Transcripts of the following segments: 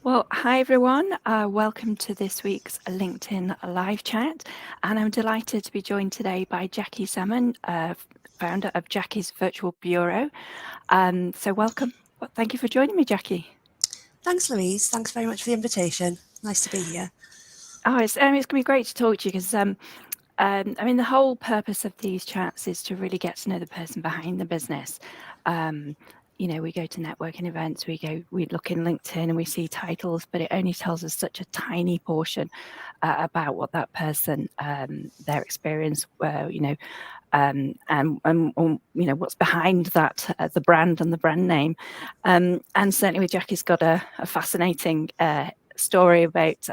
Well, hi everyone. Welcome to this week's LinkedIn live chat. And I'm delighted to be joined today by Jackie Salmon, founder of Jackie's Virtual Bureau. So welcome. Well, thank you for joining me, Jackie. Thanks, Louise. Thanks very much for the invitation. Nice to be here. Oh, it's going to be great to talk to you because the whole purpose of these chats is to really get to know the person behind the business. We go to networking events, we look in LinkedIn and we see titles, but it only tells us such a tiny portion about what that person, their experience, and what's behind that, the brand and the brand name. And certainly with Jackie's got a fascinating story about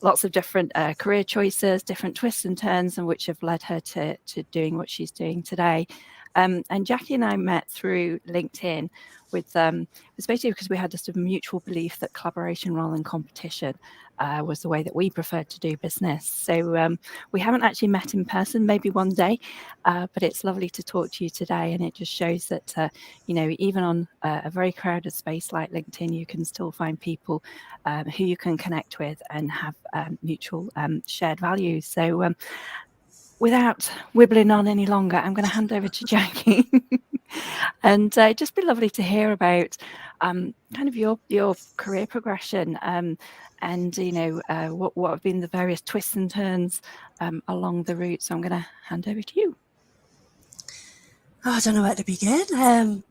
lots of different career choices, different twists and turns, and which have led her to doing what she's doing today. And Jackie and I met through LinkedIn with it's basically because we had just a mutual belief that collaboration rather than competition was the way that we preferred to do business. So we haven't actually met in person, maybe one day, but it's lovely to talk to you today. And it just shows that, even on a very crowded space like LinkedIn, you can still find people who you can connect with and have mutual shared values. So without wibbling on any longer, I'm going to hand over to Jackie. And it'd just be lovely to hear about kind of your career progression and what have been the various twists and turns along the route. So I'm going to hand over to you. I don't know where to begin.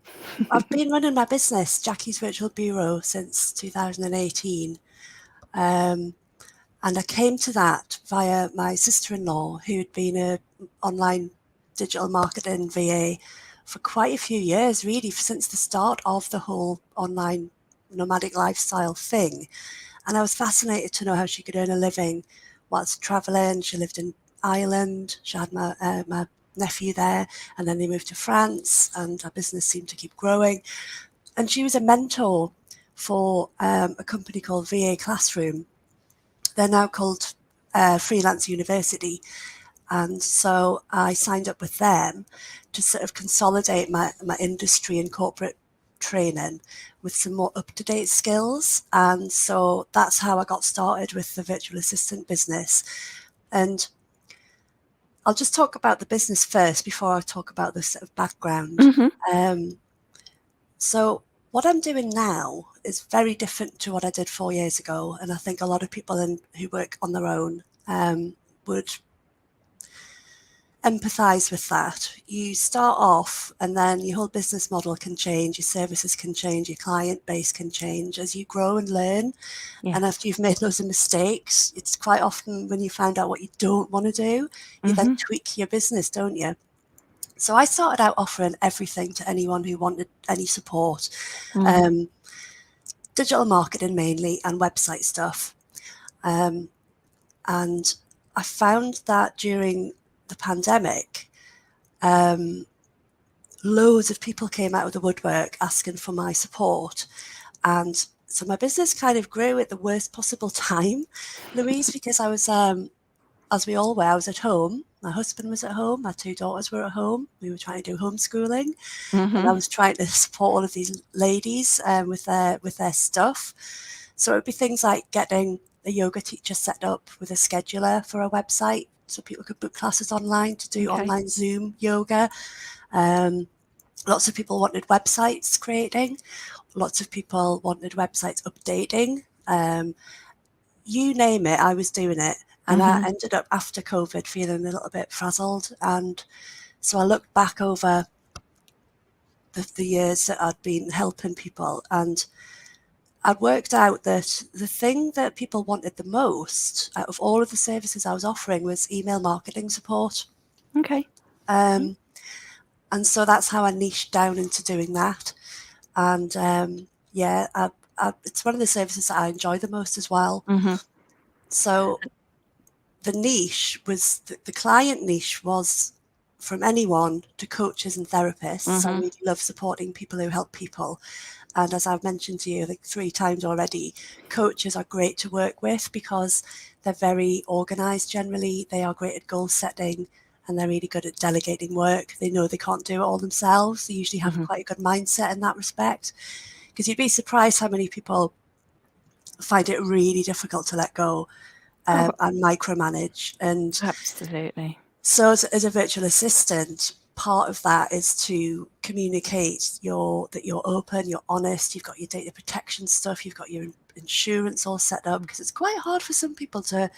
I've been running my business, Jackie's Virtual Bureau, since 2018. And I came to that via my sister-in-law, who'd been an online digital marketing VA for quite a few years, really, since the start of the whole online nomadic lifestyle thing. And I was fascinated to know how she could earn a living whilst traveling. She lived in Ireland. She had my nephew there, and then they moved to France, and our business seemed to keep growing. And she was a mentor for a company called VA Classroom. They're now called Freelance University. And so I signed up with them to sort of consolidate my industry and corporate training with some more up-to-date skills. And so that's how I got started with the virtual assistant business. And I'll just talk about the business first before I talk about the sort of background. So what I'm doing now is very different to what I did 4 years ago. And I think a lot of people who work on their own would empathize with that. You start off and then your whole business model can change, your services can change, your client base can change as you grow and learn. Yeah. And after you've made loads of mistakes, it's quite often when you find out what you don't want to do, you then tweak your business, don't you? So I started out offering everything to anyone who wanted any support. Digital marketing mainly and website stuff. And I found that during the pandemic, loads of people came out of the woodwork asking for my support. And so my business kind of grew at the worst possible time, Louise, because I was, as we all were, I was at home. My husband was at home. My two daughters were at home. We were trying to do homeschooling. And I was trying to support all of these ladies with their stuff. So it would be things like getting a yoga teacher set up with a scheduler for a website so people could book classes online to do online Zoom yoga. Lots of people wanted websites creating. Lots of people wanted websites updating. You name it, I was doing it. And I ended up after COVID feeling a little bit frazzled. And so I looked back over the years that I'd been helping people, and I'd worked out that the thing that people wanted the most out of all of the services I was offering was email marketing support. Okay. And so that's how I niched down into doing that. And it's one of the services that I enjoy the most as well. So the niche was, the client niche was from anyone to coaches and therapists. I really love supporting people who help people. And as I've mentioned to you, I think 3 times already, coaches are great to work with because they're very organized generally. They are great at goal setting and they're really good at delegating work. They know they can't do it all themselves. They usually have quite a good mindset in that respect. Because you'd be surprised how many people find it really difficult to let go Oh, and micromanage. And absolutely. so as a virtual assistant, part of that is to communicate that you're open, you're honest, you've got your data protection stuff, you've got your insurance all set up, because it's quite hard for some people to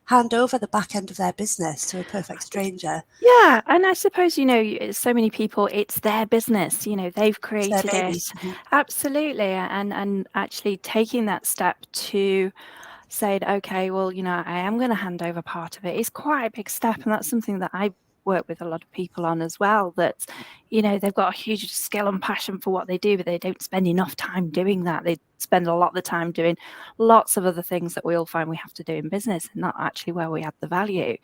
hand over the back end of their business to a perfect stranger. Yeah, and I suppose, so many people, it's their business, they've It's their created baby. it. Absolutely. And actually taking that step to saying, okay, well, I am going to hand over part of it is quite a big step. And that's something that I work with a lot of people on as well, that, they've got a huge skill and passion for what they do, but they don't spend enough time doing that. They spend a lot of the time doing lots of other things that we all find we have to do in business, and not actually where we add the value.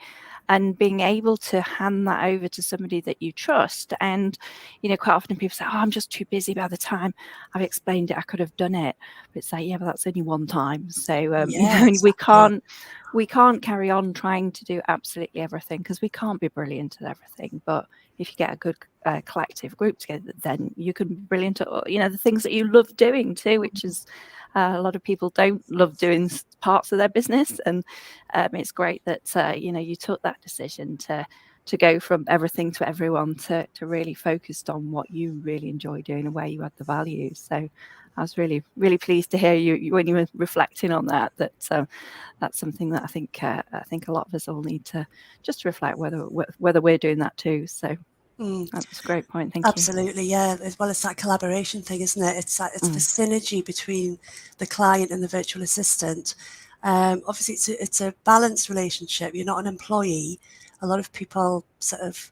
And being able to hand that over to somebody that you trust. And, quite often people say, oh, I'm just too busy. By the time I've explained it, I could have done it. But it's like, yeah, but that's only one time. So, Exactly. we can't carry on trying to do absolutely everything, because we can't be brilliant at everything. But if you get a good collective group together, then you can be brilliant at, the things that you love doing too, which is a lot of people don't love doing parts of their business. And it's great that, you took that decision to go from everything to everyone to really focused on what you really enjoy doing and where you add the value. So I was really, really pleased to hear you when you were reflecting on that that's something that I think a lot of us all need to just reflect whether we're doing that too. So that's a great point. Thank you. Absolutely, yeah. As well as that collaboration thing, isn't it? It's the synergy between the client and the virtual assistant. Obviously, it's a balanced relationship. You're not an employee. A lot of people sort of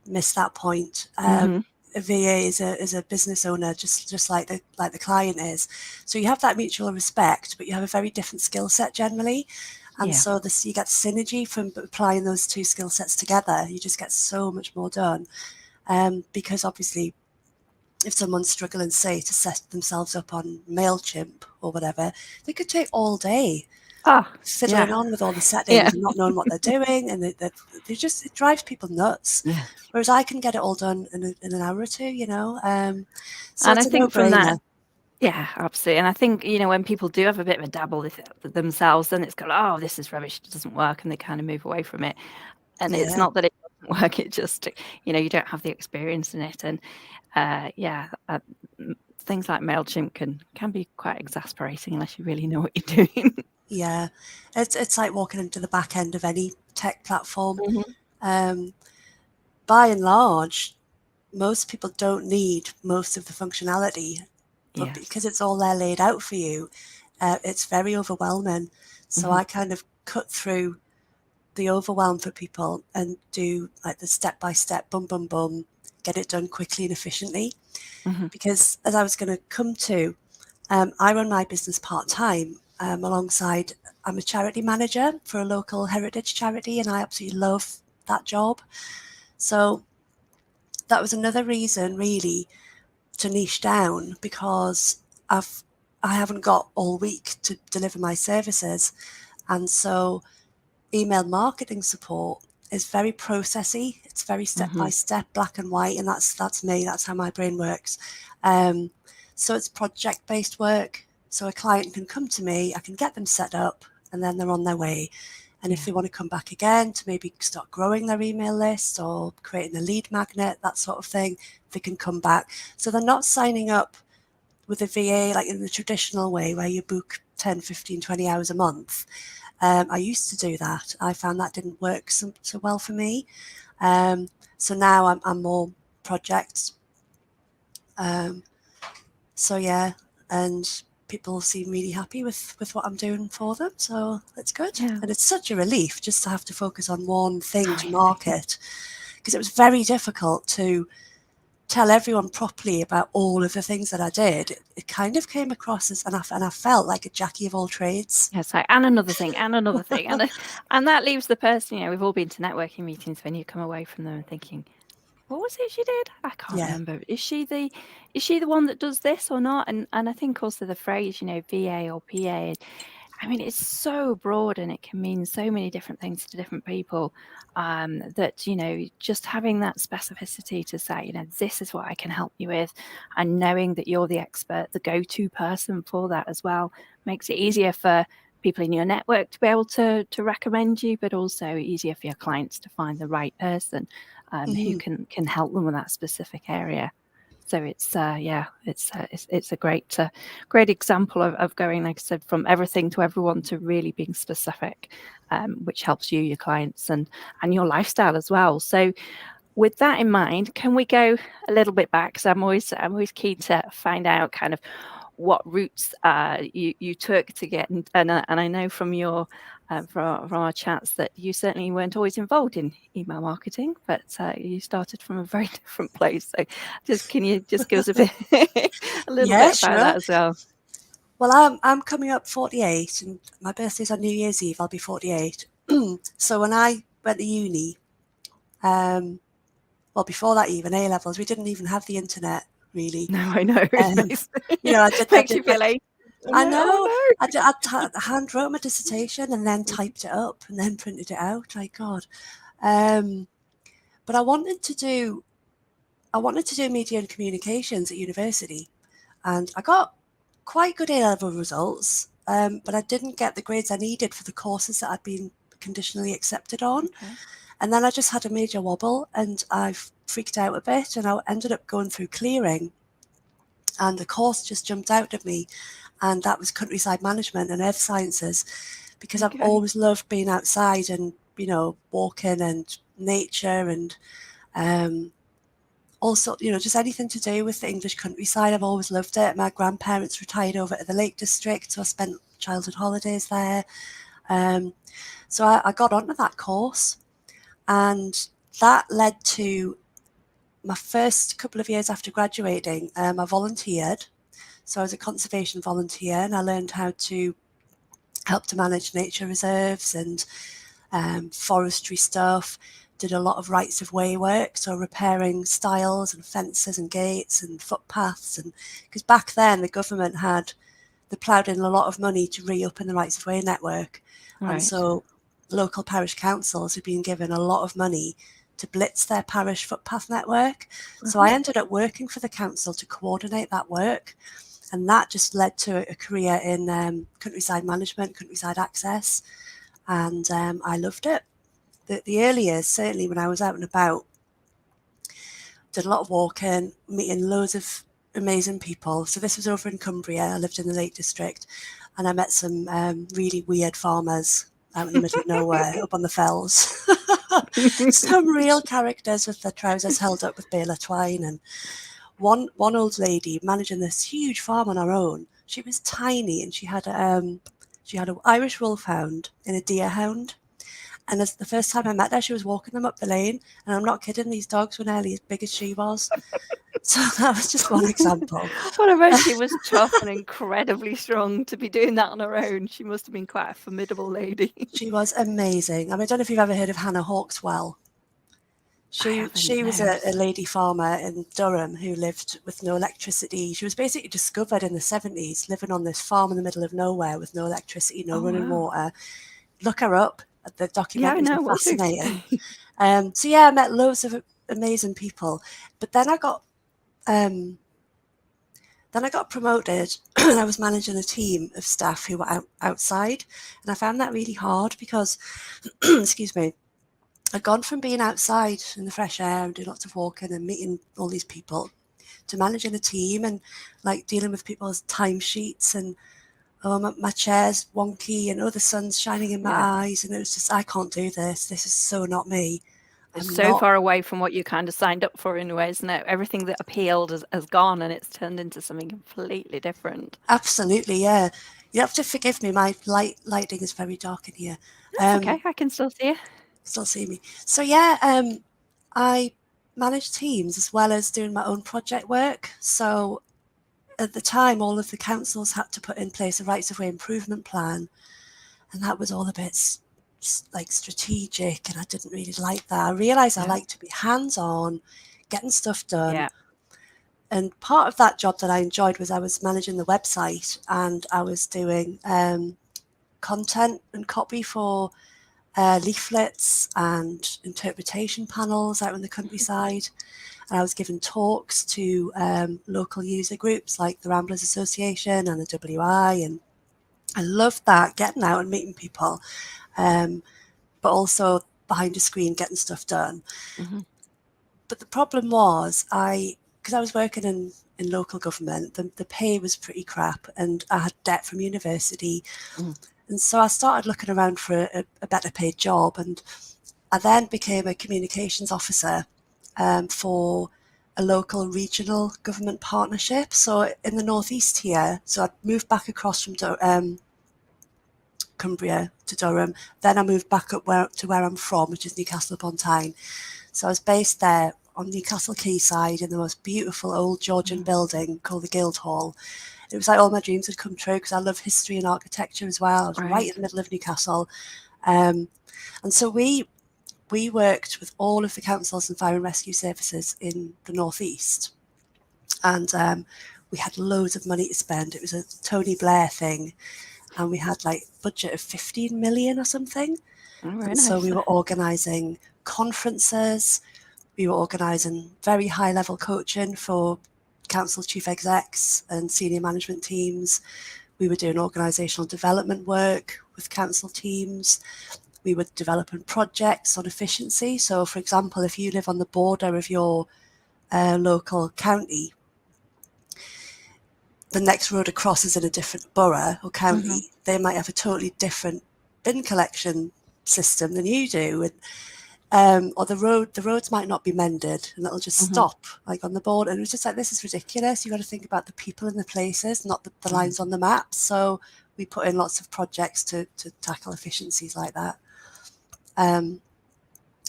miss that point. A VA is a business owner, just like the client is. So you have that mutual respect, but you have a very different skill set generally. And Yeah. so you get synergy from applying those two skill sets together. You just get so much more done. Because obviously, if someone's struggling, say, to set themselves up on MailChimp or whatever, they could take all day fiddling on with all the settings and not knowing what they're doing, and it drives people nuts. Yeah. Whereas I can get it all done in an hour or two, So And it's I a think from that, no-brainer. yeah, absolutely. And I think, when people do have a bit of a dabble with it themselves, then it's kind of, oh, this is rubbish, it doesn't work, and they kind of move away from it. And it's Yeah, not that it doesn't work, it just, you don't have the experience in it. And things like MailChimp can be quite exasperating unless you really know what you're doing. yeah. It's like walking into the back end of any tech platform. By and large, most people don't need most of the functionality, but Yes. because it's all there laid out for you, it's very overwhelming. So I kind of cut through the overwhelm for people and do like the step by step, boom, boom, boom, get it done quickly and efficiently. Because as I was going to come to, I run my business part time alongside, I'm a charity manager for a local heritage charity, and I absolutely love that job. So that was another reason really to niche down, because I haven't got all week to deliver my services. And so email marketing support is very processy. It's very step by step, black and white, and that's me. That's how my brain works. So it's project based work. So a client can come to me, I can get them set up, and then they're on their way. And if they want to come back again to maybe start growing their email list or creating a lead magnet, that sort of thing, they can come back. So they're not signing up with a VA like in the traditional way where you book 10, 15, 20 hours a month. I used to do that. I found that didn't work so well for me. So now I'm more projects. So yeah, and people seem really happy with what I'm doing for them. So it's good. Yeah. And it's such a relief just to have to focus on one thing to market, because it was very difficult to tell everyone properly about all of the things that I did. It kind of came across as, and I felt like a Jackie of all trades. Yeah, so and another thing, and and that leaves the person. We've all been to networking meetings when you come away from them and thinking, what was it she did? I can't Yeah. remember. Is she the one that does this or not? And I think also the phrase, VA or PA, I mean, it's so broad and it can mean so many different things to different people, that, you know, just having that specificity to say, you know, this is what I can help you with, and knowing that you're the expert, the go-to person for that as well, makes it easier for people in your network to be able to recommend you, but also easier for your clients to find the right person, who Mhm. can help them with that specific area. So it's it's a great example of going, like I said, from everything to everyone to really being specific, which helps you, your clients, and your lifestyle as well. So with that in mind, can we go a little bit back? Because I'm always keen to find out kind of what routes you took to get, and I know from your from our chats that you certainly weren't always involved in email marketing, but you started from a very different place. So just can you just give us a bit a little Yeah, bit about sure. that as well? Well, I'm coming up 48, and my birthday's on New Year's Eve. I'll be 48. So when I went to uni, um, well, before that even, A levels, we didn't even have the internet really. No, I know it Um, makes you know, I makes did you my, feel like, oh I no, know, oh I hand wrote my dissertation and then no. typed it up and then printed it out. Like God. Um, but I wanted to do media and communications at university, and I got quite good A-level results, but I didn't get the grades I needed for the courses that I'd been conditionally accepted on. Okay. And then I just had a major wobble, and I freaked out a bit, and I ended up going through clearing, and the course just jumped out at me, and that was countryside management and earth sciences, because I've Okay. always loved being outside and, you know, walking and nature and also, you know, just anything to do with the English countryside. I've always loved it. My grandparents retired over at the Lake District, so I spent childhood holidays there. Um, so I got onto that course, and that led to my first couple of years after graduating. I volunteered. So I was a conservation volunteer, and I learned how to help to manage nature reserves and forestry stuff. Did a lot of rights of way work, so repairing stiles and fences and gates and footpaths. And because back then the government had they ploughed in a lot of money to reopen the rights of way network, and Right. so local parish councils had been given a lot of money to blitz their parish footpath network. So Uh-huh. I ended up working for the council to coordinate that work, and that just led to a career in countryside management, countryside access, and I loved it. The early years, certainly when I was out and about, did a lot of walking, meeting loads of amazing people. So this was over in Cumbria. I lived in the Lake District, and I met some really weird farmers out in the middle of nowhere, up on the fells. Some real characters with their trousers held up with bale of twine, and one old lady managing this huge farm on her own. She was tiny, and she had an Irish wolfhound and a deerhound. And as the first time I met her, she was walking them up the lane. And I'm not kidding, these dogs were nearly as big as she was. So that was just one example. Well, I bet she was tough and incredibly strong to be doing that on her own. She must have been quite a formidable lady. She was amazing. I mean, I don't know if you've ever heard of Hannah Hawkswell. I She haven't, she was no. a lady farmer in Durham who lived with no electricity. She was basically discovered in the 70s, living on this farm in the middle of nowhere with no electricity, no Oh, running wow. water. Look her up. The Yeah, I documentaries are know, will do. fascinating. So yeah, I met loads of amazing people. But then I got promoted and I was managing a team of staff who were outside. And I found that really hard because, excuse me, I'd gone from being outside in the fresh air and doing lots of walking and meeting all these people to managing a team and like dealing with people's timesheets and oh, my chair's wonky and oh, the sun's shining in my Yeah. eyes. And it was just, I can't do this. This is so not me. It's I'm so not. far away from what you kind of signed up for in ways now. Everything that appealed has gone and it's turned into something completely different. Absolutely, yeah. You have to forgive me. My lighting is very dark in here. That's Um, okay. I can still see you. Still see me. So yeah, I manage teams as well as doing my own project work. So at the time, all of the councils had to put in place a rights of way improvement plan, and that was all a bit like strategic, and I didn't really like that. I realised I Yeah. like to be hands on, getting stuff done. Yeah. And part of that job that I enjoyed was I was managing the website and I was doing content and copy for leaflets and interpretation panels out in the countryside. And I was given talks to local user groups like the Ramblers Association and the WI, and I loved that, getting out and meeting people, but also behind a screen getting stuff done. Mm-hmm. But the problem was, because I was working in local government, the pay was pretty crap, and I had debt from university. Mm. And so I started looking around for a better paid job, and I then became a communications officer for a local regional government partnership. So in the northeast here, so I moved back across from Cumbria to Durham. Then I moved back up to where I'm from, which is Newcastle upon Tyne. So I was based there on Newcastle Quayside in the most beautiful old Georgian building called the Guildhall. It was like all my dreams had come true because I love history and architecture as well. I was right in the middle of Newcastle. And so we worked with all of the councils and fire and rescue services in the northeast. And we had loads of money to spend. It was a Tony Blair thing. And we had like a budget of 15 million or something. Oh, very and nice. so we were organising conferences. We were organising very high level coaching for council chief execs and senior management teams. We were doing organisational development work with council teams. We were developing projects on efficiency. So, for example, if you live on the border of your local county, the next road across is in a different borough or county, they might have a totally different bin collection system than you do. And or the roads might not be mended, and it'll just stop like on the board. And it was just like, this is ridiculous. You got to think about the people and the places, not the lines on the map. So we put in lots of projects to tackle efficiencies like that.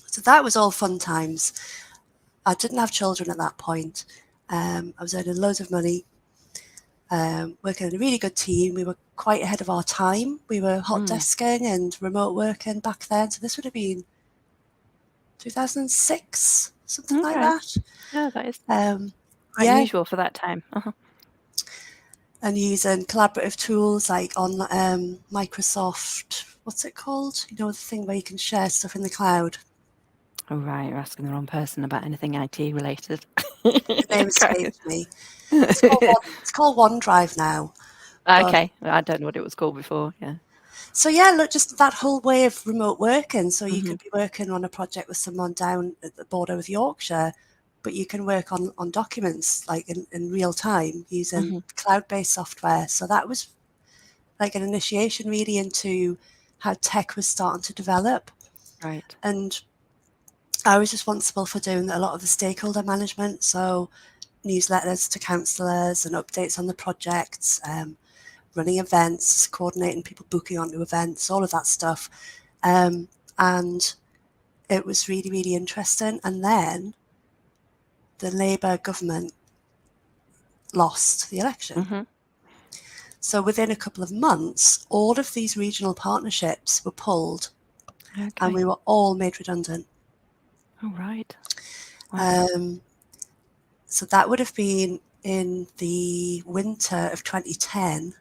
So that was all fun times. I didn't have children at that point. I was earning loads of money, working in a really good team. We were quite ahead of our time. We were hot desking and remote working back then. So this would have been 2006, something like that. Yeah, that is quite unusual for that time. And using collaborative tools like on Microsoft, what's it called? You know, the thing where you can share stuff in the cloud. Oh, right. You're asking the wrong person about anything IT related. The name escapes me. It's called OneDrive now. Okay. I don't know what it was called before. Yeah. So yeah, look, just that whole way of remote working. So you could be working on a project with someone down at the border with Yorkshire, but you can work on documents like in real time using cloud-based software. So that was like an initiation really into how tech was starting to develop. Right. And I was responsible for doing a lot of the stakeholder management. So newsletters to councillors and updates on the projects, running events, coordinating people booking onto events, all of that stuff. And it was really, really interesting. And then the Labour government lost the election. So within a couple of months, all of these regional partnerships were pulled and we were all made redundant. Oh, right. Wow. So that would have been in the winter of 2010.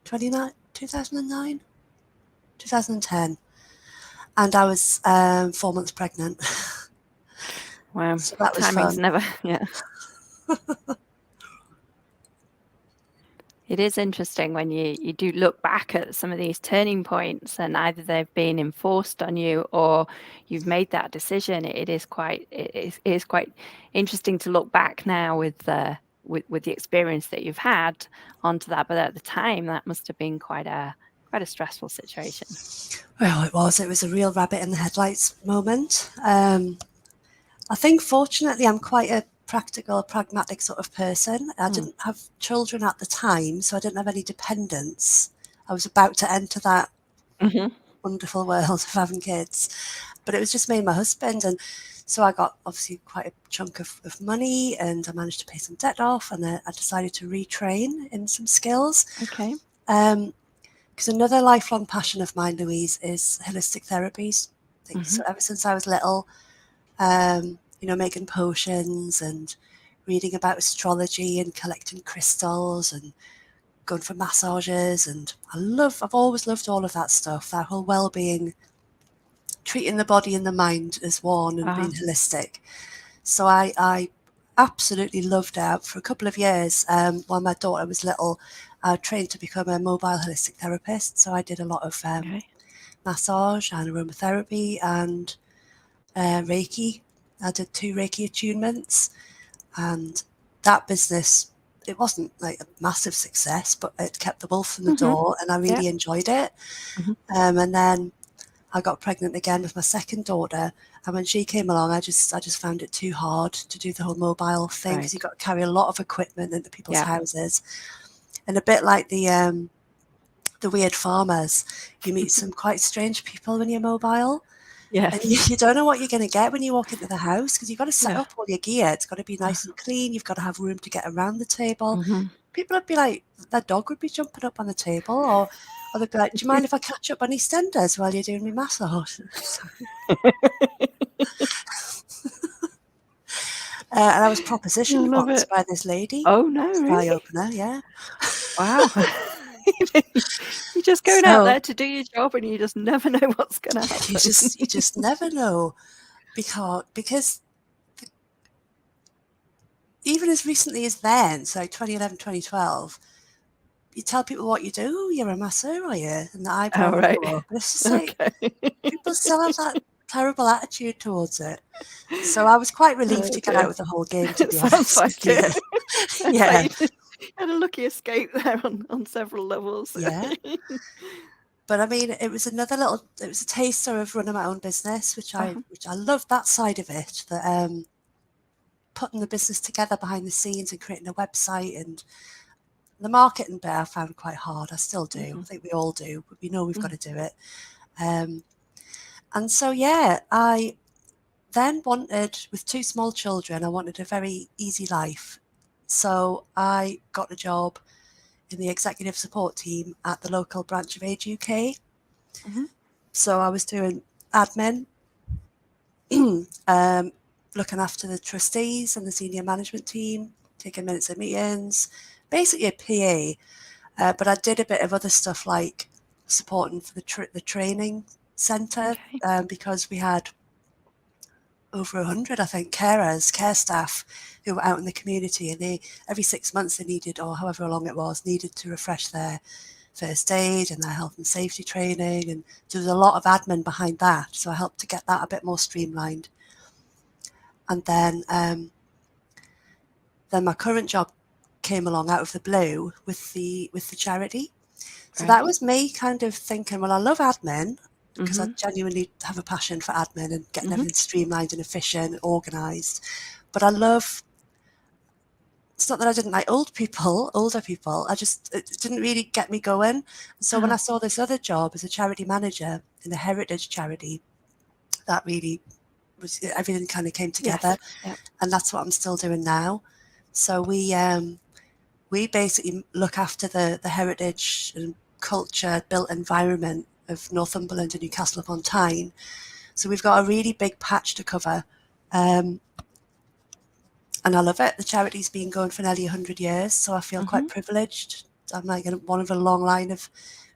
2009? 2010. And I was 4 months pregnant. Wow. So that was Timing's fun. never, yeah. It is interesting when you do look back at some of these turning points, and either they've been enforced on you or you've made that decision. It is quite interesting to look back now with the experience that you've had onto that. But at the time, that must have been quite a stressful situation. Well, it was. It was a real rabbit in the headlights moment. I think, fortunately, I'm quite a practical, pragmatic sort of person. I didn't have children at the time, so I didn't have any dependents. I was about to enter that wonderful world of having kids, but it was just me and my husband. And so I got obviously quite a chunk of money, and I managed to pay some debt off, and I decided to retrain in some skills. Okay. Because another lifelong passion of mine, Louise, is holistic therapies. So ever since I was little, making potions and reading about astrology and collecting crystals and going for massages, and I've always loved all of that stuff, that whole well-being, treating the body and the mind as one and being holistic. So I absolutely loved it. For a couple of years, while my daughter was little, I trained to become a mobile holistic therapist. So I did a lot of massage and aromatherapy and Reiki. I did 2 Reiki attunements, and that business, it wasn't like a massive success, but it kept the wolf from the door, and I really enjoyed it. And then I got pregnant again with my second daughter, and when she came along, I just found it too hard to do the whole mobile thing, because you've got to carry a lot of equipment into people's houses, and a bit like the weird farmers, you meet some quite strange people when you're mobile. And you don't know what you're going to get when you walk into the house, because you've got to set up all your gear. It's got to be nice and clean. You've got to have room to get around the table. People would be like, their dog would be jumping up on the table, or they'd be like, do you mind if I catch up on EastEnders while you're doing me massage? And I was propositioned once by this lady. Oh, no, really? Eye opener, yeah. Wow. You're just going out there to do your job, and you just never know what's going to happen. You just never know, because even as recently as then, so 2011, 2012, you tell people what you do. You're a masseur, are you? And the eyebrow will go up. It's just like people still have that terrible attitude towards it. So I was quite relieved to get out of the whole game, to be honest. Like it. Yeah. You had a lucky escape there on several levels. Yeah. But I mean, it was a taster of running my own business, which I loved that side of it, that putting the business together behind the scenes and creating a website, and the marketing bit I found quite hard. I still do. I think we all do, but we know we've got to do it. And so, I then wanted, with 2 small children, I wanted a very easy life. So I got a job in the executive support team at the local branch of Age UK. So I was doing admin, looking after the trustees and the senior management team, taking minutes of meetings, basically a PA. But I did a bit of other stuff, like supporting for the training centre, because we had over 100, I think, care staff who were out in the community, and they every 6 months they needed, or however long it was, needed to refresh their first aid and their health and safety training, and there was a lot of admin behind that. So I helped to get that a bit more streamlined. And then my current job came along out of the blue with the charity. So that was me kind of thinking, well, I love admin, because I genuinely have a passion for admin and getting everything streamlined and efficient and organised. But it's not that I didn't like older people. It didn't really get me going. So when I saw this other job as a charity manager in a heritage charity, that really was, everything kind of came together. And that's what I'm still doing now. So we basically look after the heritage and culture built environment of Northumberland and Newcastle upon Tyne. So we've got a really big patch to cover, and I love it. The charity's been going for nearly 100 years, so I feel quite privileged. I'm like one of a long line of,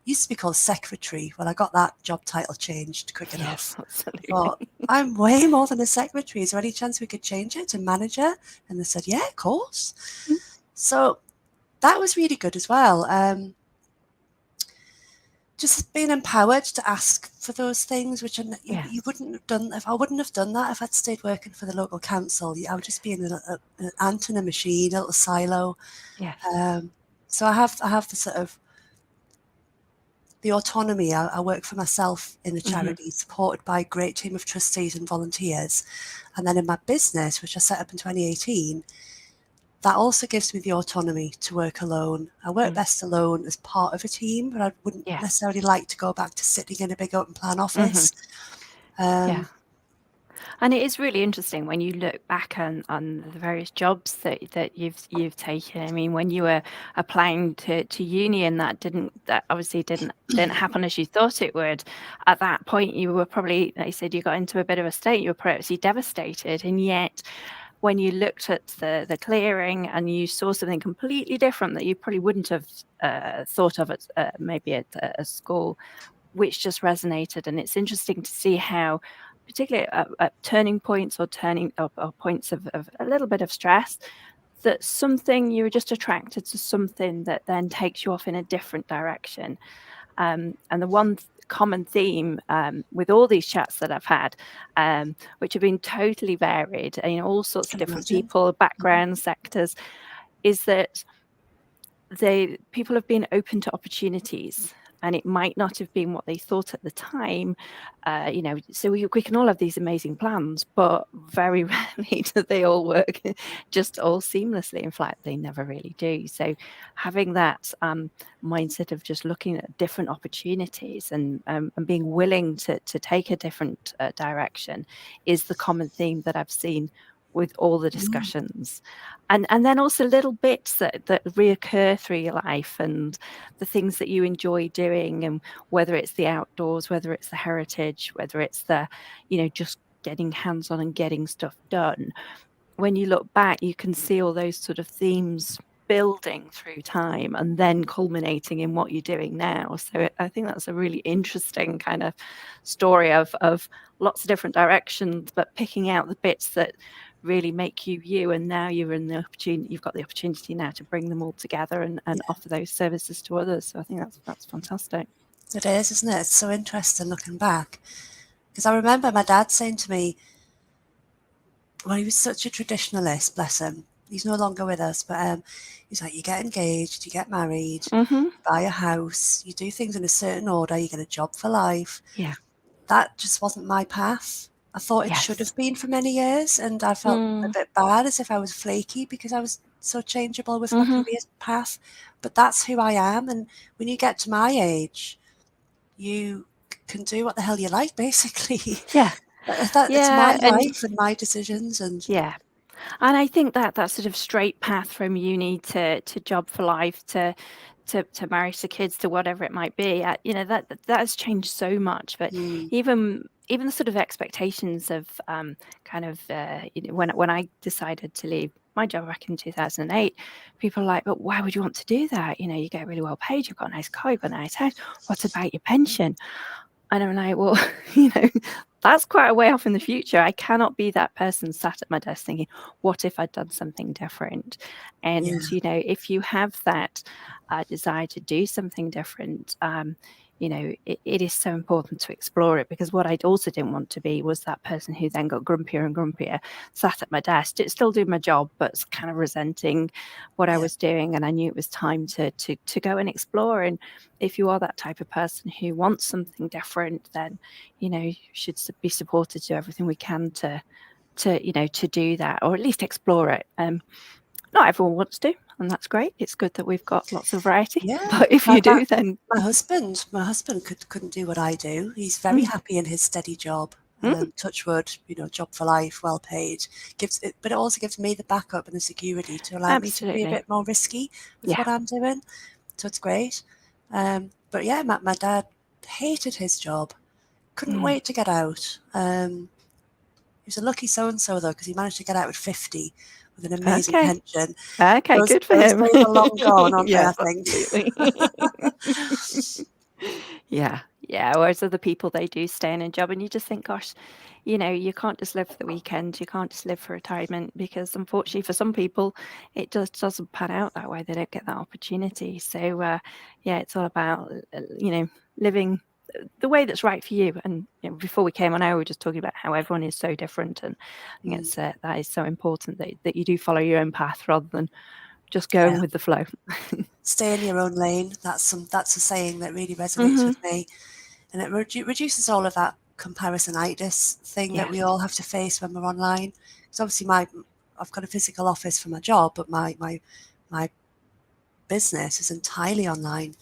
used to be called secretary. Well, I got that job title changed quick enough. Absolutely. But I'm way more than a secretary. Is there any chance we could change it to manager? And they said, yeah, of course. So that was really good as well. Just being empowered to ask for those things, which you wouldn't have done. If I wouldn't have done that, if I'd stayed working for the local council, I would just be in an ant in a machine, a little silo. So I have the sort of the autonomy. I work for myself in the charity, supported by a great team of trustees and volunteers. And then in my business, which I set up in 2018, that also gives me the autonomy to work alone. I work best alone as part of a team, but I wouldn't necessarily like to go back to sitting in a big open plan office. And it is really interesting when you look back on the various jobs that you've taken. I mean, when you were applying to uni, and that obviously didn't happen as you thought it would. At that point, you were probably, like you said, you got into a bit of a state. You were probably devastated, and yet when you looked at the clearing and you saw something completely different that you probably wouldn't have thought of at maybe at a school, which just resonated. And it's interesting to see how, particularly at turning points or points of a little bit of stress, that something you were just attracted to something that then takes you off in a different direction. And the one common theme with all these chats that I've had, which have been totally varied, all sorts of different people, backgrounds, sectors, is that people have been open to opportunities, and it might not have been what they thought at the time. So we can all have these amazing plans, but very rarely do they all work just all seamlessly. In fact, they never really do. So having that mindset of just looking at different opportunities and being willing to take a different direction is the common theme that I've seen with all the discussions. And then also little bits that reoccur through your life and the things that you enjoy doing, and whether it's the outdoors, whether it's the heritage, whether it's the, just getting hands-on and getting stuff done. When you look back, you can see all those sort of themes building through time and then culminating in what you're doing now. So I think that's a really interesting kind of story of lots of different directions, but picking out the bits that really make you you, and now you've got the opportunity now to bring them all together and offer those services to others. So I think that's fantastic. It is, isn't it? It's so interesting looking back, because I remember my dad saying to me, well, he was such a traditionalist, bless him. He's no longer with us, but he's like, you get engaged, you get married, you buy a house, you do things in a certain order, you get a job for life. Yeah. That just wasn't my path. I thought it should have been for many years, and I felt a bit bad, as if I was flaky because I was so changeable with my career path. But that's who I am, and when you get to my age, you can do what the hell you like, basically. Yeah. It's my life and my decisions, and and I think that sort of straight path from uni to job for life to marriage to kids to whatever it might be, that has changed so much. But even the sort of expectations of when I decided to leave my job back in 2008, people are like, but why would you want to do that? You get really well paid, you've got a nice car, you've got a nice house, what about your pension? And I'm like, well, that's quite a way off in the future. I cannot be that person sat at my desk thinking, what if I'd done something different? And, if you have that desire to do something different, it is so important to explore it, because what I also didn't want to be was that person who then got grumpier and grumpier, sat at my desk, still do my job, but kind of resenting what I was doing. And I knew it was time to go and explore. And if you are that type of person who wants something different, then, you should be supported, to everything we can to do that, or at least explore it. Not everyone wants to, and that's great. It's good that we've got lots of variety. Yeah, but if you do, then my husband couldn't do what I do. He's very happy in his steady job. Touch wood, job for life, well paid. But it also gives me the backup and the security to allow me to be a bit more risky with what I'm doing. So it's great. But yeah, my dad hated his job. Couldn't wait to get out. He was a lucky so-and-so, though, because he managed to get out at 50 with an amazing pension. Okay, good for him. Those days are long gone, aren't they, I think? Yeah. Whereas other people, they do stay in a job, and you just think, gosh, you can't just live for the weekend. You can't just live for retirement, because unfortunately for some people, it just doesn't pan out that way. They don't get that opportunity. So, it's all about, living the way that's right for you. And before we came on air, we were just talking about how everyone is so different, and I think it's that is so important that you do follow your own path rather than just going with the flow. Stay in your own lane. That's a saying that really resonates with me, and it reduces all of that comparisonitis thing that we all have to face when we're online. Because obviously I've got a physical office for my job, but my business is entirely online.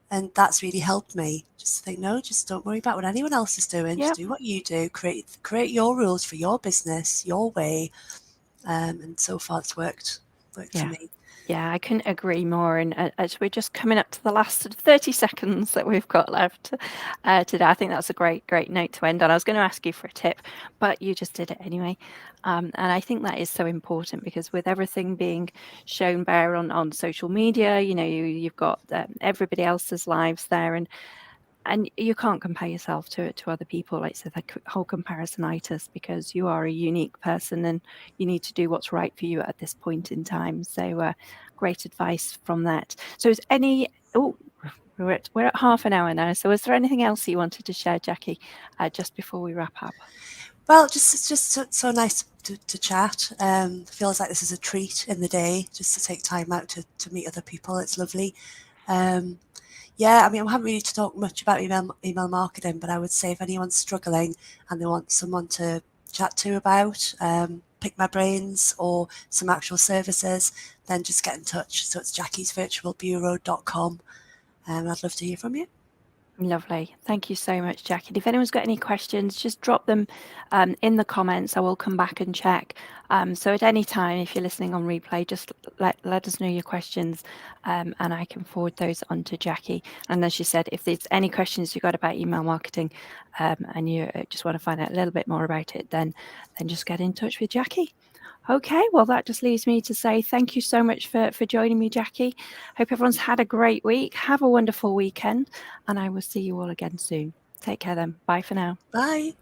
And that's really helped me. Just to think, no, just don't worry about what anyone else is doing. Just do what you do. Create your rules for your business, your way. And so far, it's worked for me. Yeah, I couldn't agree more. And as we're just coming up to the last sort of 30 seconds that we've got left today, I think that's a great note to end on. I was going to ask you for a tip, but you just did it anyway. And I think that is so important, because with everything being shown bare on social media, you've got everybody else's lives there, and you can't compare yourself to other people. Like I said, that whole comparisonitis, because you are a unique person and you need to do what's right for you at this point in time. So great advice from that. So is any we're at half an hour now, so is there anything else you wanted to share, Jackie, just before we wrap up? Well, it's just so nice to chat. Feels like this is a treat in the day, just to take time out to meet other people. It's lovely. Yeah, I mean, I haven't really to talk much about email marketing, but I would say if anyone's struggling and they want someone to chat to about, pick my brains or some actual services, then just get in touch. So it's jackiesvirtualbureau.com. I'd love to hear from you. Lovely. Thank you so much, Jackie. And if anyone's got any questions, just drop them in the comments. I will come back and check. So at any time, if you're listening on replay, just let us know your questions, and I can forward those on to Jackie. And as she said, if there's any questions you've got about email marketing, and you just want to find out a little bit more about it, then just get in touch with Jackie. Okay, well, that just leaves me to say thank you so much for joining me, Jackie. Hope everyone's had a great week. Have a wonderful weekend, and I will see you all again soon. Take care then. Bye for now. Bye.